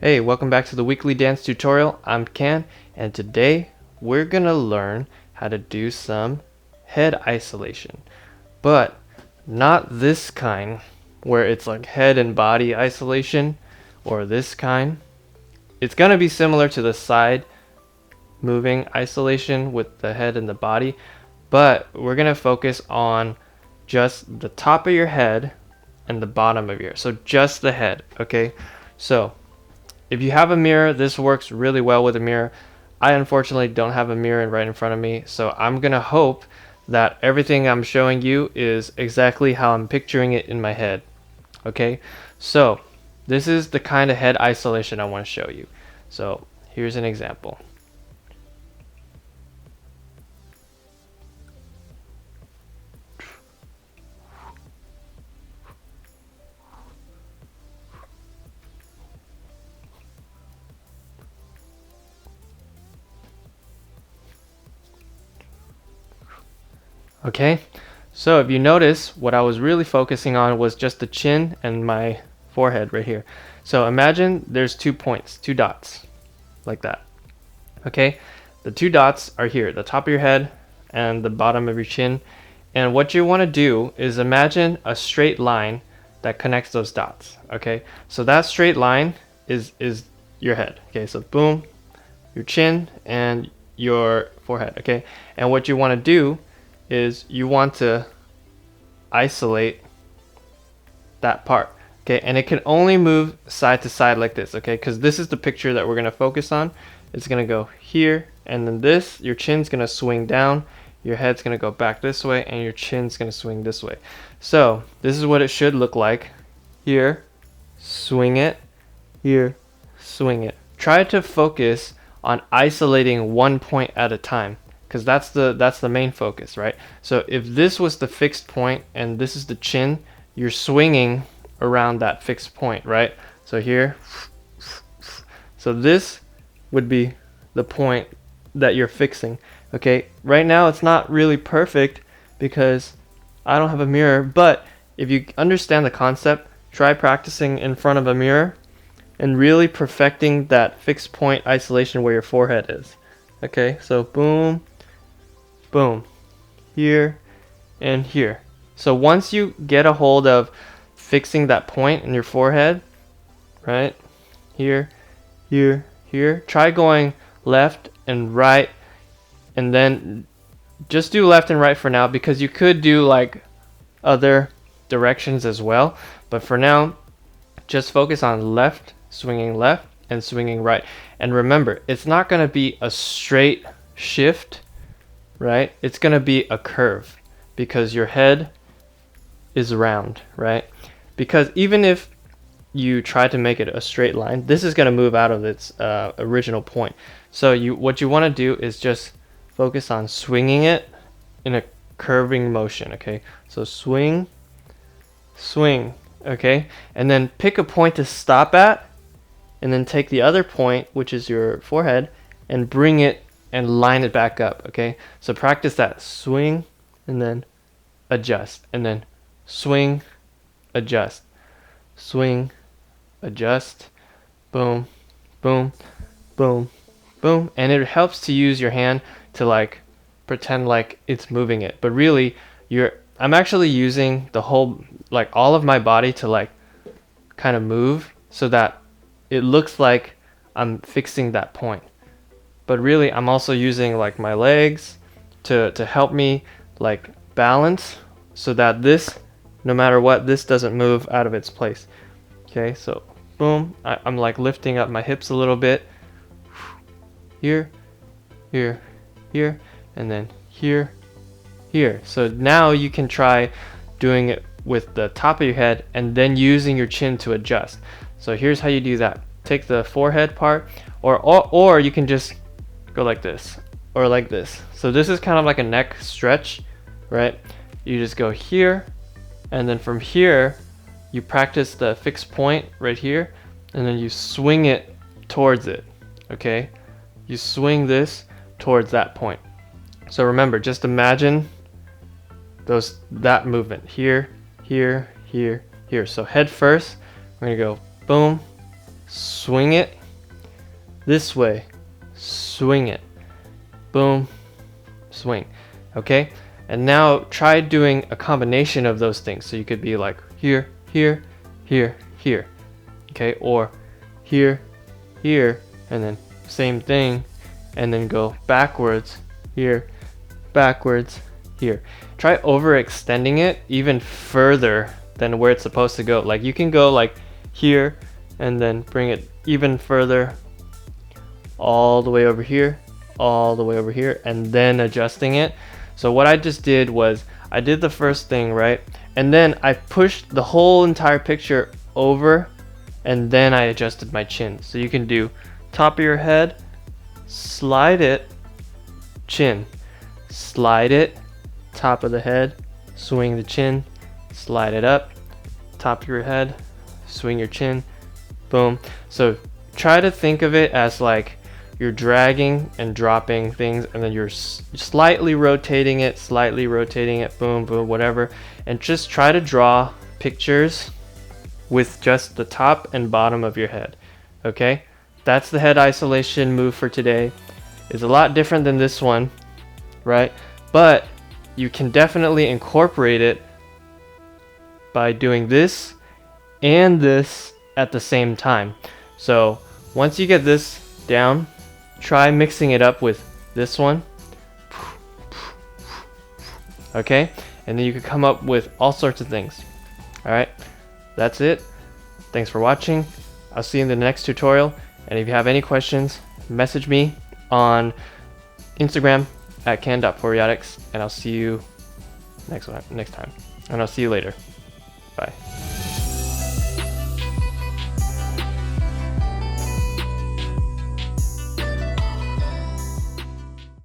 Hey, welcome back to the weekly dance tutorial. I'm Can, and today we're gonna learn how to do some head isolation, but not this kind where it's like head and body isolation, or this kind. It's gonna be similar to the side moving isolation with the head and the body, but we're gonna focus on just the top of your head and the bottom of your head. So just the head, okay? So if you have a mirror, this works really well with a mirror. I unfortunately don't have a mirror right in front of me, so I'm gonna hope that everything I'm showing you is exactly how I'm picturing it in my head. Okay, so this is the kind of head isolation I want to show you. So here's an example. Okay, so if you notice, what I was really focusing on was just the chin and my forehead right here. So imagine there's 2 points, 2 dots, like that. Okay, the 2 dots are here, the top of your head and the bottom of your chin. And what you want to do is imagine a straight line that connects those dots. Okay, so that straight line is your head. Okay, so boom, your chin and your forehead. Okay, and what you want to do is you want to isolate that part. Okay, and it can only move side to side like this. Okay, because this is the picture that we're going to focus on. It's going to go here, and then this, your chin's going to swing down, your head's going to go back this way, and your chin's going to swing this way. So this is what it should look like. Here, swing it. Here, swing it. Try to focus on isolating one point at a time, because that's the main focus, right? So if this was the fixed point and this is the chin, you're swinging around that fixed point, right? So here, so this would be the point that you're fixing. Okay, right now it's not really perfect because I don't have a mirror, but if you understand the concept, try practicing in front of a mirror and really perfecting that fixed point isolation where your forehead is. Okay, so boom, boom, here and here. So once you get a hold of fixing that point in your forehead, right, here, here, here, try going left and right, and then just do left and right for now, because you could do like other directions as well, but for now just focus on left, swinging left and swinging right. And remember, it's not going to be a straight shift, right? It's going to be a curve because your head is round, right? Because even if you try to make it a straight line, this is going to move out of its original point. So what you want to do is just focus on swinging it in a curving motion. Okay, so swing, swing. Okay, and then pick a point to stop at, and then take the other point, which is your forehead, and bring it and line it back up. Okay, so practice that. Swing and then adjust, and then swing, adjust, swing, adjust, boom, boom, boom, boom. And it helps to use your hand to like pretend like it's moving it, but really I'm actually using the whole, like all of my body to like kind of move so that it looks like I'm fixing that point. But really I'm also using like my legs to help me like balance so that this, no matter what, this doesn't move out of its place. Okay, so boom, I'm like lifting up my hips a little bit. Here, here, here, and then here, here. So now you can try doing it with the top of your head and then using your chin to adjust. So here's how you do that. Take the forehead part, or you can just go like this or like this. So this is kind of like a neck stretch, right? You just go here, and then from here you practice the fixed point right here, and then you swing it towards it. Okay, you swing this towards that point. So remember, just imagine that movement here, here, here, here. So head first, we're gonna go boom, swing it this way, swing it, boom, swing. Okay, and now try doing a combination of those things. So you could be like here, here, here, here, okay, or here, here, and then same thing, and then go backwards, here, backwards, here. Try overextending it even further than where it's supposed to go. Like you can go like here and then bring it even further all the way over here, all the way over here, and then adjusting it. So what I just did was I did the first thing, right? And then I pushed the whole entire picture over, and then I adjusted my chin. So you can do top of your head, slide it, chin, slide it, top of the head, swing the chin, slide it up, top of your head, swing your chin, boom. So try to think of it as like you're dragging and dropping things, and then you're slightly rotating it, boom, boom, whatever. And just try to draw pictures with just the top and bottom of your head. Okay, that's the head isolation move for today. It's a lot different than this one, right? But you can definitely incorporate it by doing this and this at the same time. So once you get this down, try mixing it up with this one. Okay, and then you can come up with all sorts of things. All right, that's it. Thanks for watching. I'll see you in the next tutorial. And if you have any questions, message me on Instagram at can.poriotics, and I'll see you next time. And I'll see you later. Bye.